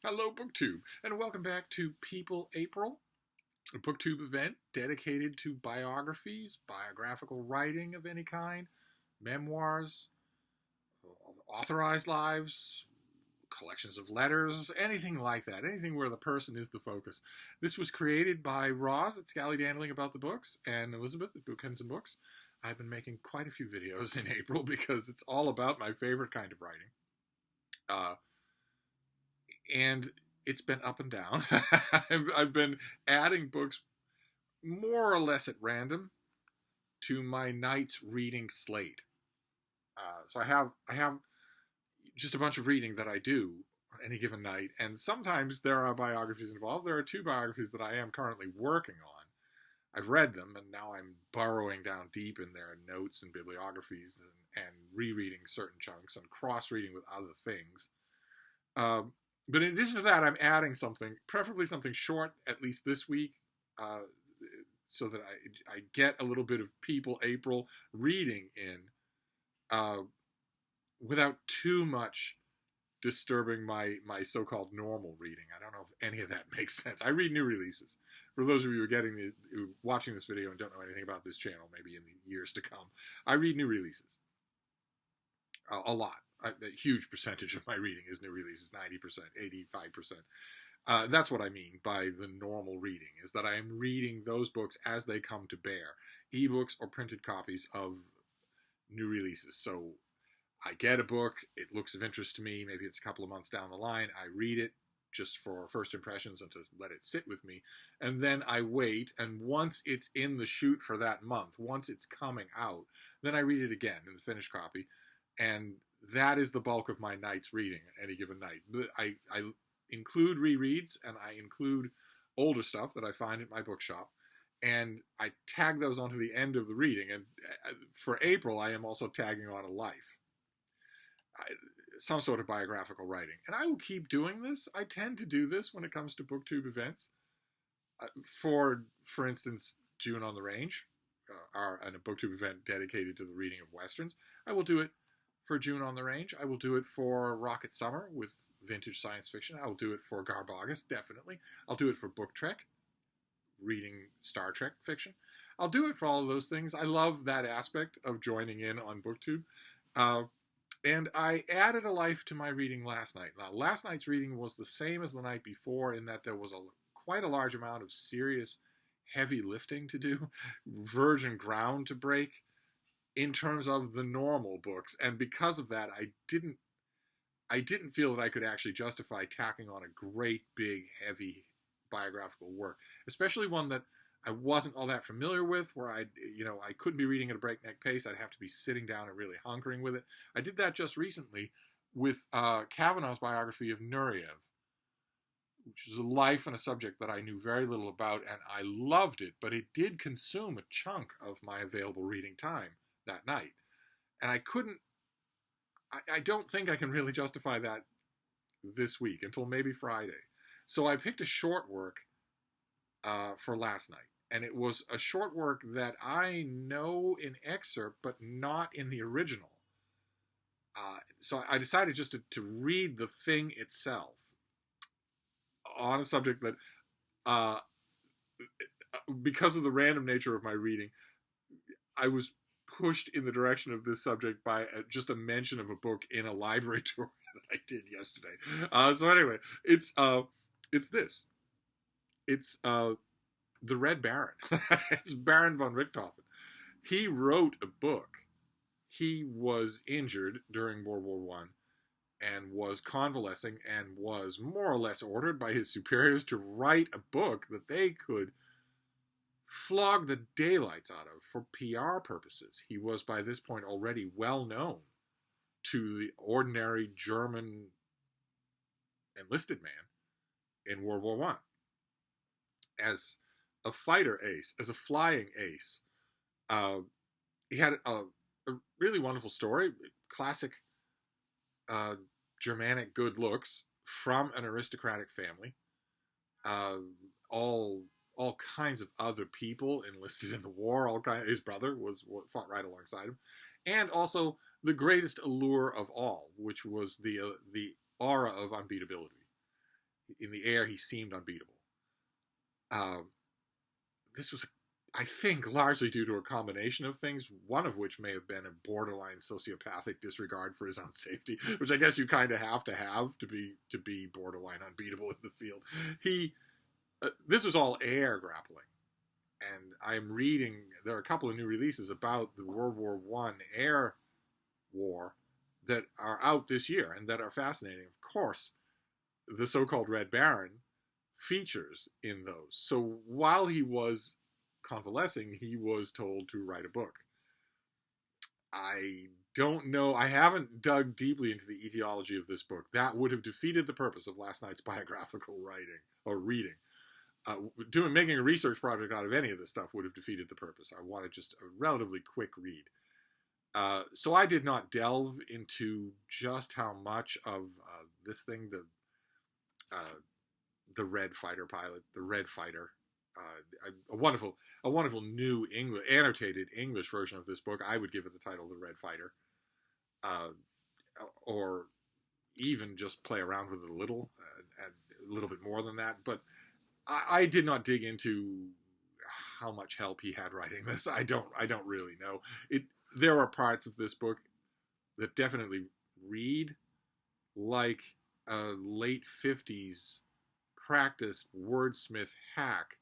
Hello, BookTube, and welcome back to People April, a BookTube event dedicated to biographies, biographical writing of any kind, memoirs, authorized lives, collections of letters, anything like that, anything where the person is the focus. This was created by Roz at Scallydandling About the Books and Elizabeth at Bookends and Books. I've been making quite a few videos in April because it's all about my favorite kind of writing. And it's been up and down. I've been adding books more or less at random to my night's reading slate. So I have just a bunch of reading that I do on any given night, and sometimes there are biographies involved. There are two biographies that I am currently working on. I've read them, and now I'm burrowing down deep in their notes and bibliographies and rereading certain chunks and cross-reading with other things. But in addition to that, I'm adding something, preferably something short, at least this week, so that I get a little bit of People April reading in without too much disturbing my so-called normal reading. I don't know if any of that makes sense. I read new releases. For those of you who are watching this video and don't know anything about this channel, maybe in the years to come, I read new releases. A lot. A huge percentage of my reading is new releases, 90%, 85%. That's what I mean by the normal reading, is that I am reading those books as they come to bear, ebooks or printed copies of new releases. So I get a book, it looks of interest to me, maybe it's a couple of months down the line, I read it just for first impressions and to let it sit with me, and then I wait, and once it's in the chute for that month, once it's coming out, then I read it again in the finished copy, and that is the bulk of my night's reading at any given night. I include rereads, and I include older stuff that I find at my bookshop, and I tag those onto the end of the reading. And for April, I am also tagging on a life, some sort of biographical writing. And I will keep doing this. I tend to do this when it comes to BookTube events. For instance, June on the Range, a BookTube event dedicated to the reading of Westerns. I will do it for June on the Range. I will do it for Rocket Summer with vintage science fiction. I will do it for Garb August, definitely. I'll do it for Book Trek, reading Star Trek fiction. I'll do it for all of those things. I love that aspect of joining in on BookTube. And I added a life to my reading last night. Now, last night's reading was the same as the night before in that there was quite a large amount of serious, heavy lifting to do, virgin ground to break, in terms of the normal books, and because of that, I didn't feel that I could actually justify tacking on a great, big, heavy biographical work, especially one that I wasn't all that familiar with, where I couldn't be reading at a breakneck pace. I'd have to be sitting down and really hunkering with it. I did that just recently with Kavanaugh's biography of Nureyev, which is a life and a subject that I knew very little about, and I loved it, but it did consume a chunk of my available reading time that night. And I don't think I can really justify that this week until maybe Friday. So I picked a short work for last night. And it was a short work that I know in excerpt, but not in the original. So I decided just to read the thing itself on a subject that, because of the random nature of my reading, I was pushed in the direction of this subject by just a mention of a book in a library tour that I did yesterday. So anyway, it's this. It's The Red Baron. It's Baron von Richthofen. He wrote a book. He was injured during World War I and was convalescing and was more or less ordered by his superiors to write a book that they could flog the daylights out of for PR purposes. He was by this point already well known to the ordinary German enlisted man in World War I as a fighter ace, as a flying ace. He had a really wonderful story, classic Germanic good looks from an aristocratic family. All kinds of other people enlisted in the war. His brother fought right alongside him, and also the greatest allure of all, which was the aura of unbeatability. in the air, he seemed unbeatable. This was, I think, largely due to a combination of things, one of which may have been a borderline sociopathic disregard for his own safety, which I guess you kind of have to be borderline unbeatable in the field. This was all air grappling, and I'm reading, there are a couple of new releases about the World War I air war that are out this year and that are fascinating. Of course, the so-called Red Baron features in those. So while he was convalescing, he was told to write a book. I don't know. I haven't dug deeply into the etiology of this book. That would have defeated the purpose of last night's biographical writing or reading. Making a research project out of any of this stuff would have defeated the purpose. I wanted just a relatively quick read. So I did not delve into just how much of this thing, the Red Fighter pilot, the Red Fighter, a wonderful new annotated English version of this book. I would give it the title The Red Fighter, or even just play around with it a little bit more than that. But I did not dig into how much help he had writing this. I don't really know. There are parts of this book that definitely read like a late 50s practiced wordsmith hack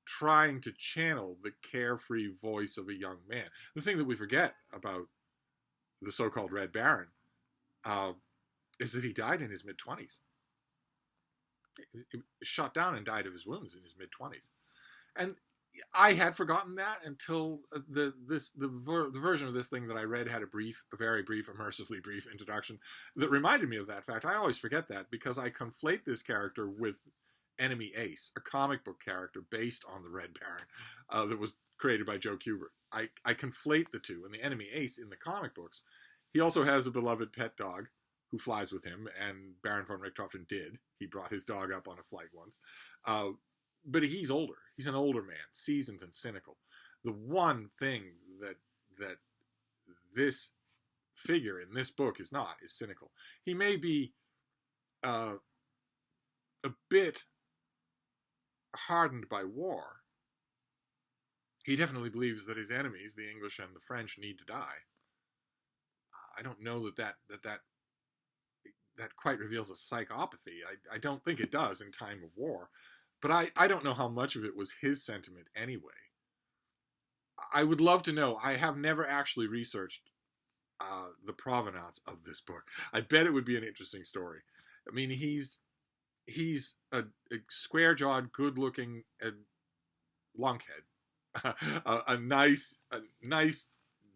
trying to channel the carefree voice of a young man. The thing that we forget about the so-called Red Baron is that he died in his mid-20s. Shot down and died of his wounds in his mid-20s. And I had forgotten that until the version of this thing that I read had a very brief, immersively brief introduction that reminded me of that fact. I always forget that because I conflate this character with Enemy Ace, a comic book character based on the Red Baron that was created by Joe Kubert. I conflate the two. And the Enemy Ace in the comic books, he also has a beloved pet dog who flies with him, and Baron von Richthofen did. He brought his dog up on a flight once. But he's older. He's an older man, seasoned and cynical. The one thing that this figure in this book is not is cynical. He may be a bit hardened by war. He definitely believes that his enemies, the English and the French, need to die. I don't know that quite reveals a psychopathy. I don't think it does in time of war. But I don't know how much of it was his sentiment anyway. I would love to know. I have never actually researched the provenance of this book. I bet it would be an interesting story. I mean, he's a square-jawed, good-looking lunkhead. a nice,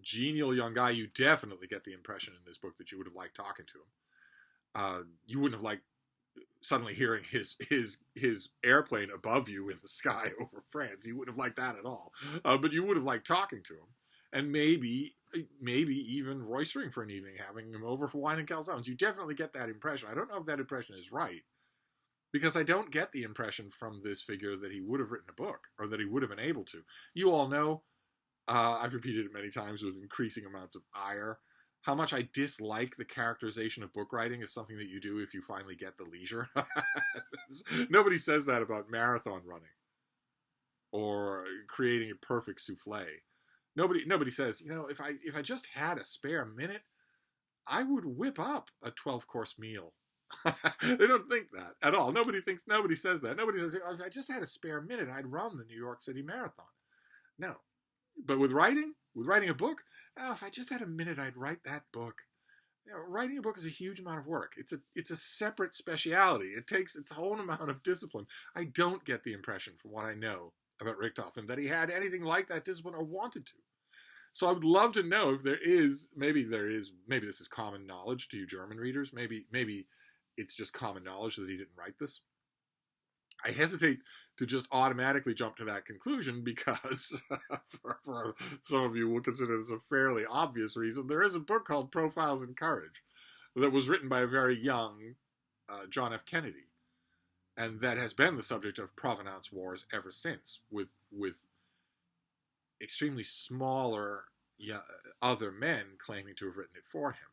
genial young guy. You definitely get the impression in this book that you would have liked talking to him. You wouldn't have liked suddenly hearing his airplane above you in the sky over France. You wouldn't have liked that at all. But you would have liked talking to him. And maybe even roistering for an evening, having him over for wine and calzones. You definitely get that impression. I don't know if that impression is right, because I don't get the impression from this figure that he would have written a book, or that he would have been able to. You all know, I've repeated it many times with increasing amounts of ire, how much I dislike the characterization of book writing as something that you do if you finally get the leisure. Nobody says that about marathon running or creating a perfect souffle. Nobody says, if I just had a spare minute, I would whip up a 12-course meal. They don't think that at all. Nobody says that. Nobody says, if I just had a spare minute, I'd run the New York City Marathon. No. But with writing a book, if I just had a minute, I'd write that book. Writing a book is a huge amount of work. It's a separate speciality. It takes its own amount of discipline. I don't get the impression from what I know about Richthofen that he had anything like that discipline or wanted to. So I would love to know if maybe this is common knowledge to you German readers. Maybe it's just common knowledge that he didn't write this. I hesitate to just automatically jump to that conclusion because for some of you will consider this a fairly obvious reason. There is a book called Profiles in Courage that was written by a very young John F. Kennedy, and that has been the subject of provenance wars ever since, with extremely smaller other men claiming to have written it for him.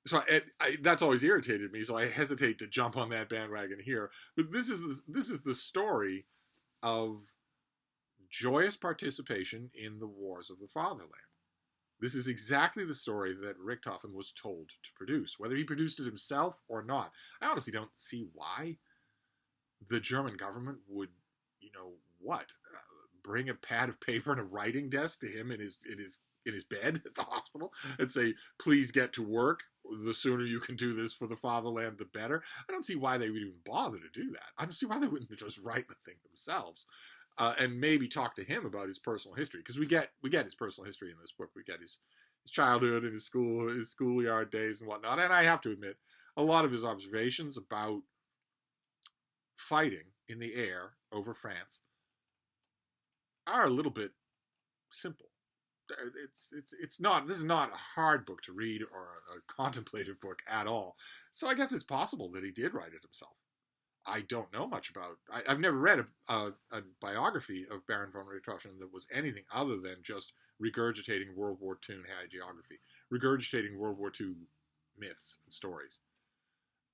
So that's always irritated me. So I hesitate to jump on that bandwagon here. But this is the story of joyous participation in the wars of the fatherland. This is exactly the story that Richthofen was told to produce, whether he produced it himself or not. I honestly don't see why the German government would, what, bring a pad of paper and a writing desk to him in his bed at the hospital and say, please get to work. The sooner you can do this for the fatherland, the better. I don't see why they would even bother to do that. I don't see why they wouldn't just write the thing themselves. And maybe talk to him about his personal history, because we get his personal history in this book. We get his childhood and his schoolyard days and whatnot. And I have to admit, a lot of his observations about fighting in the air over France are a little bit simple. It's not. This is not a hard book to read or a contemplative book at all. So I guess it's possible that he did write it himself. I don't know much about. I've never read a biography of Baron von Richthofen that was anything other than just regurgitating World War II hagiography, regurgitating World War II myths and stories.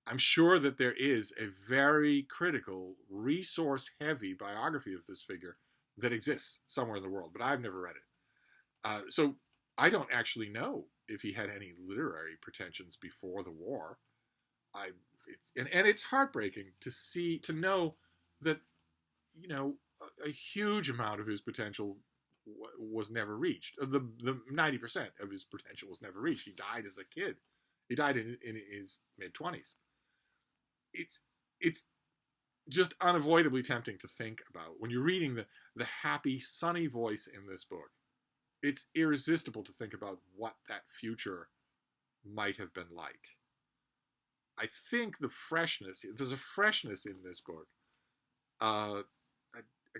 I'm sure that there is a very critical, resource-heavy biography of this figure that exists somewhere in the world, but I've never read it. So I don't actually know if he had any literary pretensions before the war. And it's heartbreaking to know that, a huge amount of his potential was never reached. The 90% of his potential was never reached. He died as a kid. He died in his mid-20s. It's just unavoidably tempting to think about when you're reading the happy, sunny voice in this book. It's irresistible to think about what that future might have been like. I think there's a freshness in this book, a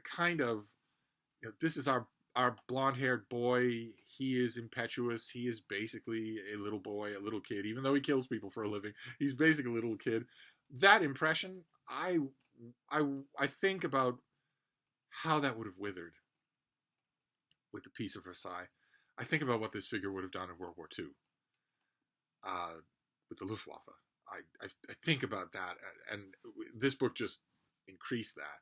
kind of, this is our blonde-haired boy. He is impetuous. He is basically a little boy, a little kid, even though he kills people for a living. He's basically a little kid. That impression, I think about how that would have withered with the Peace of Versailles. I think about what this figure would have done in World War II with the Luftwaffe. I think about that, and this book just increased that.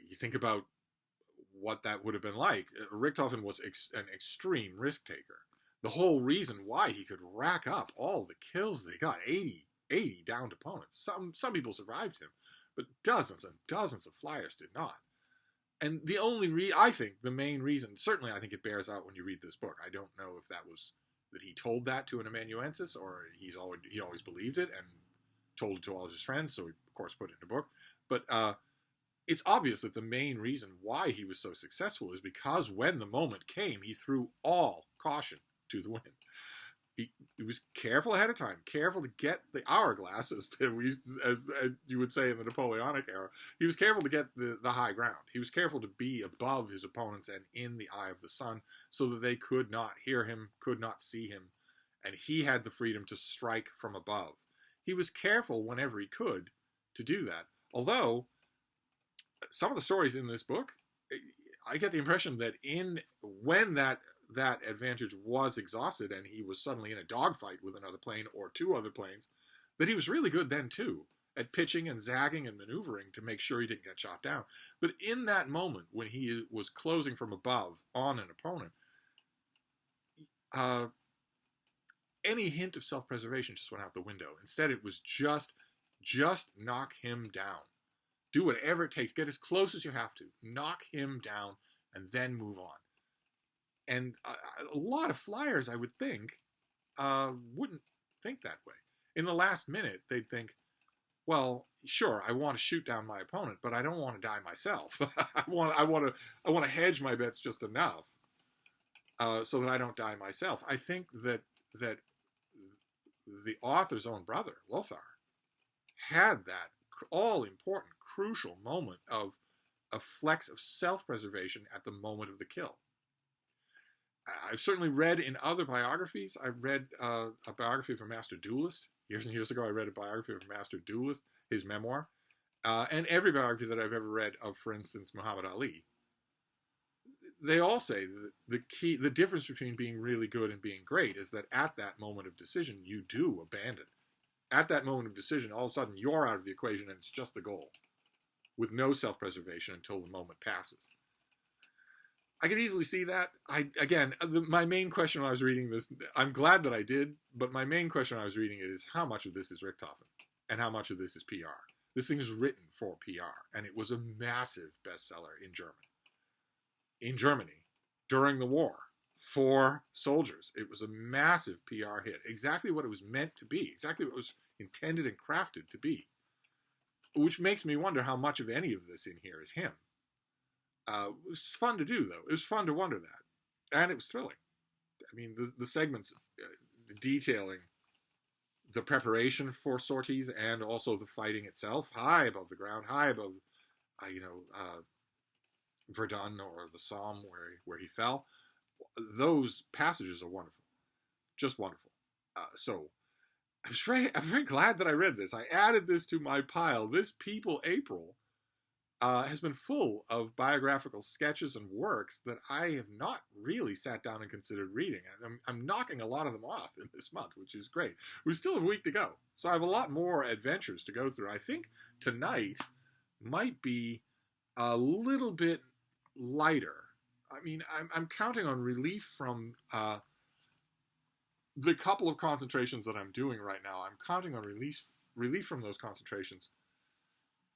You think about what that would have been like. Richthofen was an extreme risk taker. The whole reason why he could rack up all the kills they got, 80 downed opponents. Some people survived him, but dozens and dozens of flyers did not. And I think the main reason, certainly I think it bears out when you read this book. I don't know if that was that he told that to an amanuensis, or he always believed it and told it to all of his friends, so he, of course, put it in a book. But it's obvious that the main reason why he was so successful is because when the moment came, he threw all caution to the wind. He was careful ahead of time, careful to get the hourglass, as you would say in the Napoleonic era. He was careful to get the high ground. He was careful to be above his opponents and in the eye of the sun so that they could not hear him, could not see him, and he had the freedom to strike from above. He was careful whenever he could to do that. Although, some of the stories in this book, I get the impression that when that advantage was exhausted and he was suddenly in a dogfight with another plane or two other planes, that he was really good then too at pitching and zagging and maneuvering to make sure he didn't get shot down. But in that moment when he was closing from above on an opponent, any hint of self-preservation just went out the window. Instead, it was just knock him down. Do whatever it takes. Get as close as you have to. Knock him down and then move on. And a lot of flyers, I would think, wouldn't think that way. In the last minute, they'd think, well, sure, I want to shoot down my opponent, but I don't want to die myself. I want to hedge my bets just enough so that I don't die myself. I think that the author's own brother, Lothar, had that all-important, crucial moment of a flex of self-preservation at the moment of the kill. I've certainly read in other biographies. I read a biography of a master duelist. Years and years ago, I read a biography of a master duelist, his memoir. And every biography that I've ever read of, for instance, Muhammad Ali, they all say that the difference between being really good and being great is that at that moment of decision, you do abandon. At that moment of decision, all of a sudden, you're out of the equation and it's just the goal, with no self-preservation until the moment passes. I could easily see that. My main question when I was reading this, I'm glad that I did, but my main question when I was reading it is how much of this is Richthofen and how much of this is PR. This thing is written for PR, and it was a massive bestseller in Germany. In Germany, during the war, for soldiers. It was a massive PR hit. Exactly what it was meant to be. Exactly what it was intended and crafted to be. Which makes me wonder how much of any of this in here is him. It was fun to do, though. It was fun to wonder that. And it was thrilling. I mean, the segments detailing the preparation for sorties and also the fighting itself, high above the ground, high above, Verdun or the Somme where he fell. Those passages are wonderful. Just wonderful. So I'm very glad that I read this. I added this to my pile. This People April has been full of biographical sketches and works that I have not really sat down and considered reading. I'm knocking a lot of them off in this month, which is great. We still have a week to go. So I have a lot more adventures to go through. I think tonight might be a little bit lighter. I mean, I'm counting on relief from the couple of concentrations that I'm doing right now. I'm counting on relief from those concentrations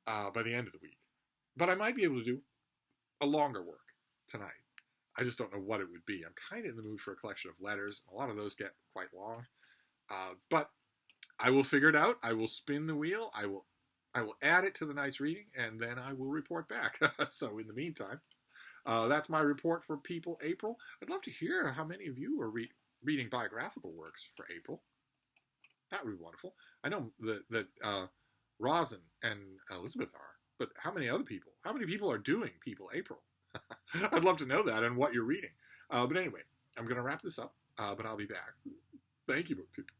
by the end of the week. But I might be able to do a longer work tonight. I just don't know what it would be. I'm kind of in the mood for a collection of letters. A lot of those get quite long. But I will figure it out. I will spin the wheel. I will add it to the night's reading, and then I will report back. So in the meantime, that's my report for People April. I'd love to hear how many of you are reading biographical works for April. That would be wonderful. I know that Rosin and Elizabeth are, but how many people are doing People April? I'd love to know that and what you're reading. But anyway, I'm going to wrap this up, but I'll be back. Thank you, BookTube.